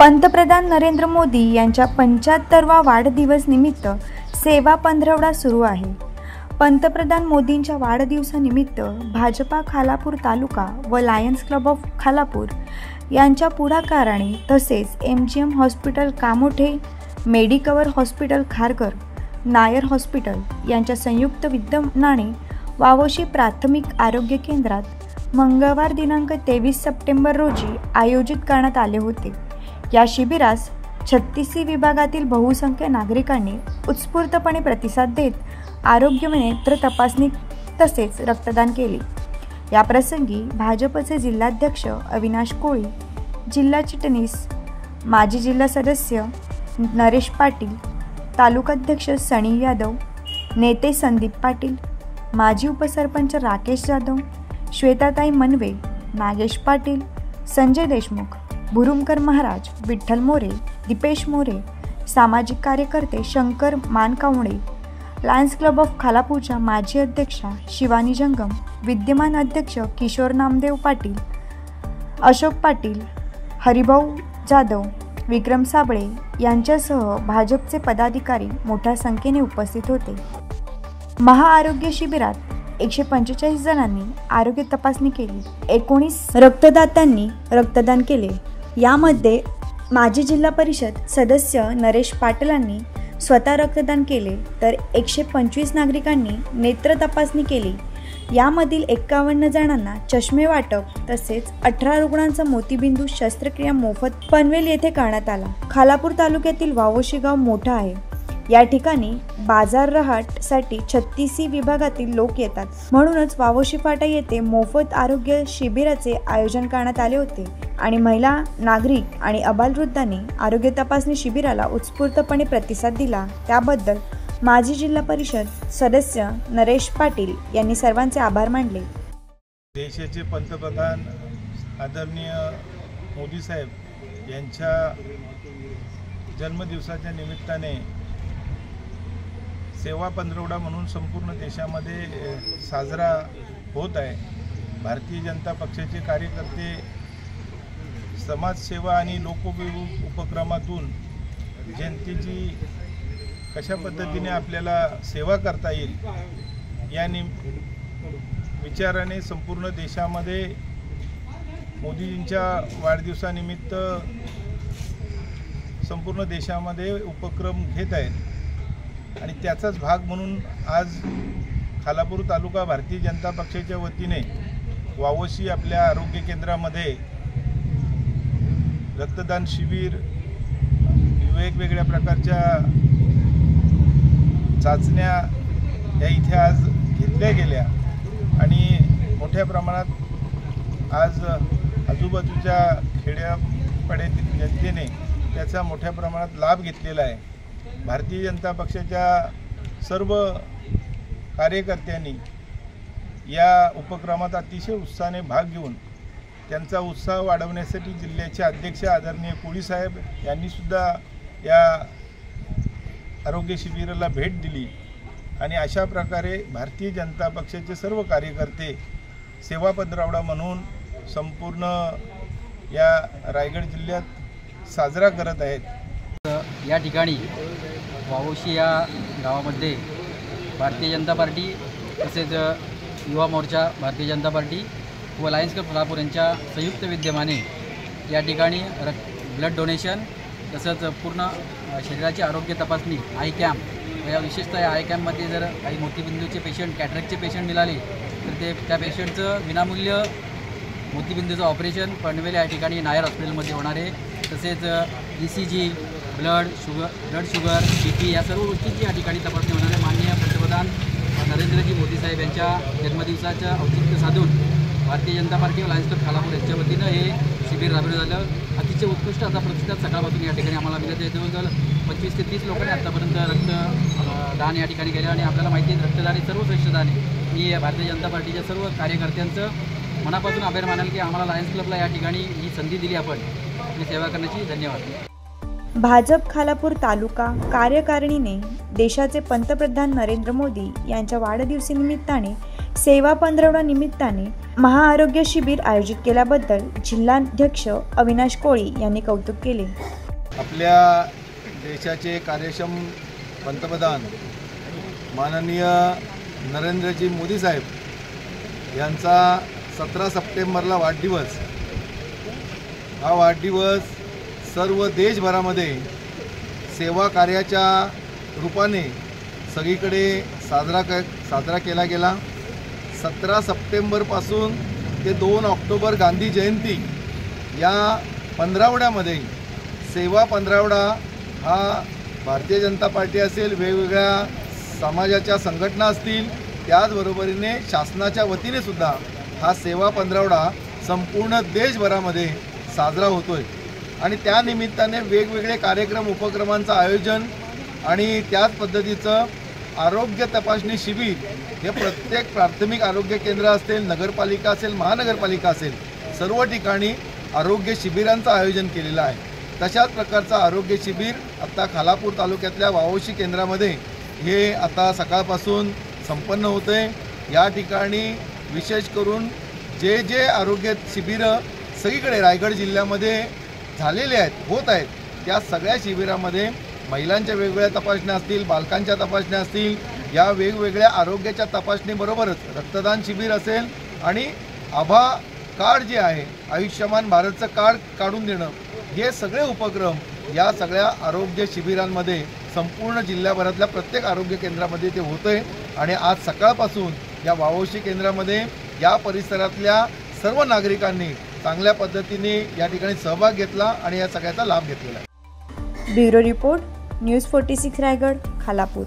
पंतप्रधान नरेंद्र मोदी यांच्या 75वा वाढदिवस निमित्त सेवा पंधरवडा सुरू आहे। पंतप्रधान मोदींच्या वाढदिवसानिमित्त भाजपा खालापूर तालुका व लायन्स क्लब ऑफ खालापूर यांच्या पुढाकाराने तसेच MGM hospital Kamothe, Medicover hospital Kharghar, Nair hospital यांच्या संयुक्त विद्यमाने वावोशी प्राथमिक आरोग्य केंद्रात मंगळवार दिनांक 23 सप्टेंबर रोजी आयोजित करण्यात आले होते। या शिबिरास 36 विभागातील बहुसंख्य नागरिकांनी उत्स्फूर्तपणे प्रतिसाद देत आरोग्य व नेत्र तपासणी तसेच रक्तदान केले। या प्रसंगी भाजपचे जिल्हाध्यक्ष अविनाश कोळी, जिल्हा चिटणीस माजी जिल्हा सदस्य नरेश पाटील, तालुकाध्यक्ष सनी यादव, नेते संदीप पाटील, माजी उपसरपंच राकेश जाधव, श्वेताताई मनवे, नागेश पाटील, संजय देशमुख, भुरुमकर महाराज, विठ्ठल मोरे, दीपेश मोरे, सामाजिक कार्यकर्ते शंकर मानकावणे, लायन्स क्लब ऑफ खालापूरच्या माजी अध्यक्षा शिवानी जंगम, विद्यमान अध्यक्ष किशोर नामदेव पाटील, अशोक पाटील, हरिभाऊ जाधव, विक्रम साबळे यांच्यासह भाजपचे पदाधिकारी मोठ्या संख्येने उपस्थित होते। महाआरोग्य शिबिरात 145 जणांनी आरोग्य तपासणी केली। 19 रक्तदात्यांनी रक्तदान केले। यामध्ये माजी जिल्हा परिषद सदस्य नरेश पाटलांनी स्वतः रक्तदान केले तर 125 नागरिकांनी नेत्र तपासणी केली। यामधील 51 जणांना चष्मे वाटप तसेच 18 रुग्णांचा मोतीबिंदू शस्त्रक्रिया मोफत पनवेल येथे करण्यात आला। खालापूर तालुक्यातील वावोशी गाव मोठा आहे। या ठिकाणी बाजार रहाटसाठी 36 विभागातील लोक येतात, म्हणूनच वावोशी फाटा येथे मोफत आरोग्य शिबिराचे आयोजन करण्यात आले होते आणि महिला, नागरिक आणि अबालवृद्धांनी आरोग्य तपासणी शिबिराला उत्स्फूर्तपणे प्रतिसाद दिला। त्याबद्दल माजी जिल्हा परिषद सदस्य नरेश पाटील यांनी सर्वांचे आभार मानले। देशाचे पंतप्रधान आदरणीय मोदी साहेब यांच्या जन्मदिवसाच्या निमित्ताने सेवा पंधरवडा म्हणून संपूर्ण देशामध्ये साजरा होत आहे। भारतीय जनता पक्षाचे कार्यकर्ते समाजसेवा आणि लोकोपयोगी उपक्रमातून जनतेची कशा पद्धतीने आपल्याला सेवा करता येईल या विचाराने संपूर्ण देशामध्ये मोदींच्या वाढदिवसानिमित्त संपूर्ण देशामध्ये उपक्रम घेत आहेत आणि त्याचाच भाग म्हणून आज खालापूर तालुका भारतीय जनता पक्षाच्या वतीने वावोशी आपल्या आरोग्य केंद्रामध्ये रक्तदान शिबिर, वेगवेगळ्या प्रकारच्या चाचण्या या इथे आज घेतल्या गेल्या आणि मोठ्या प्रमाणात आज आजूबाजूच्या खेड्यापाड्यातील जनतेने त्याचा मोठ्या प्रमाणात लाभ घेतलेला आहे। भारतीय जनता पक्षाच्या सर्व कार्यकर्त्यांनी या उपक्रमात अतिशय उत्साहाने भाग घेऊन त्यांचा उत्साह वाढवण्यासाठी जिल्ह्याचे अध्यक्ष आदरणीय कोळी साहेब यांनी सुद्धा या आरोग्य शिबिराला भेट दिली आणि अशा प्रकारे भारतीय जनता पक्षाचे सर्व कार्यकर्ते सेवा पंधरवडा म्हणून संपूर्ण या रायगड जिल्ह्यात साजरा करत आहेत। या ठिकाणी वावोशी या गावामध्ये भारतीय जनता पार्टी तसेच युवा मोर्चा भारतीय जनता पार्टी व लायन्स क्लब खालापूर यांच्या संयुक्त विद्यमाने या ठिकाणी ब्लड डोनेशन तसंच पूर्ण शरीराची आरोग्य तपासणी आय कॅम्प या विशेषतः या आय कॅम्पमध्ये जर काही मोतीबिंदूचे पेशंट, कॅटरॅक्टचे पेशंट मिळाले तर ते त्या पेशंटचं विनामूल्य मोतीबिंदूचं ऑपरेशन पनवेल या ठिकाणी नायर हॉस्पिटलमध्ये होणार आहे। तसेच ECG, ब्लड शुगर, BP या सर्व गोष्टींची या ठिकाणी तपासणी होणार आहे। माननीय पंतप्रधान नरेंद्रजी मोदी साहेब यांच्या जन्मदिवसाचं औचित्य साधून भारतीय जनता पार्टी व लायन्स क्लब खालापूर यांच्या वतीनं हे शिबिर राबवलं झालं। अतिशय उत्कृष्ट असा प्रतिसाद सकाळपासून या ठिकाणी आम्हाला मिळत आहे। जवळजवळ 25 ते 30 लोकांनी आत्तापर्यंत रक्तदान या ठिकाणी केलं आणि आपल्याला माहिती आहे रक्तदान हे सर्वश्रेष्ठ दान आहे। मी भारतीय जनता पार्टीच्या सर्व कार्यकर्त्यांचं मनापासून आभार मानेल की आम्हाला लायन्स क्लबला या ठिकाणी ही संधी दिली आपण आणि सेवा करण्याची। धन्यवाद। भाजप खालापूर तालुका कार्यकारिणीने देशाचे पंतप्रधान नरेंद्र मोदी यांच्या वाढदिवसानिमित्ताने सेवा पंधरवडा निमित्ताने महाआरोग्य शिबिर आयोजित केल्याबद्दल जिल्हाध्यक्ष अविनाश कोळी यांनी कौतुक केले। आपल्या देशाचे कार्यक्षम पंतप्रधान माननीय नरेंद्रजी मोदी साहेब यांचा 17 सप्टेंबरला वाढदिवस। हा वाढदिवस सर्व देशभरामध्ये सेवा कार्याच्या रूपाने सगळीकडे साजरा केला गेला। 17 सप्टेंबरपासून ते 2 ऑक्टोबर गांधी जयंती या पंधरवड्यामध्ये सेवा पंधरवडा हा भारतीय जनता पार्टी असेल, वेगवेगळ्या समाजाच्या संघटना असतील, त्याचबरोबरीने शासनाच्या वतीने सुद्धा हा सेवा पंधरवडा संपूर्ण देशभरामध्ये साजरा होतोय आणि त्या निमित्ताने वेगवेगळे कार्यक्रम उपक्रमांचं आयोजन आणि त्याच पद्धतीचं आरोग्य तपासणी शिबिर हे प्रत्येक प्राथमिक आरोग्य केंद्र असेल, नगरपालिका असेल, महानगरपालिका असेल, सर्व ठिकाणी आरोग्य शिबिरांचं आयोजन केलेलं आहे। तशाच प्रकारचं आरोग्य शिबिर आता खालापूर तालुक्यातल्या वावोशी केंद्रामध्ये हे आता सकाळपासून संपन्न होते। या ठिकाणी विशेष करून जे आरोग्य शिबिरं सगळीकडे रायगड जिल्ह्यामध्ये झालेले आहेत, होत आहेत, त्या सगळ्या शिबिरामध्ये महिलांच्या वेगवेगळ्या तपासण्या असतील, बालकांच्या तपासण्या असतील, या वेगवेगळ्या आरोग्याच्या तपासणीबरोबरच रक्तदान शिबिर असेल आणि आभा कार्ड जे आहे, आयुष्यमान भारतचं कार्ड काढून देणं, हे सगळे उपक्रम या सगळ्या आरोग्य शिबिरांमध्ये संपूर्ण जिल्ह्याभरातल्या प्रत्येक आरोग्य केंद्रामध्ये ते होतंय आणि आज सकाळपासून या वावोशी केंद्रामध्ये या परिसरातल्या सर्व नागरिकांनी चांगल्या पद्धतीने या ठिकाणी सहभाग घेतला आणि या सगळ्याचा लाभ घेतलेला आहे। Bureau report, news 46 Raigad, Khalapur.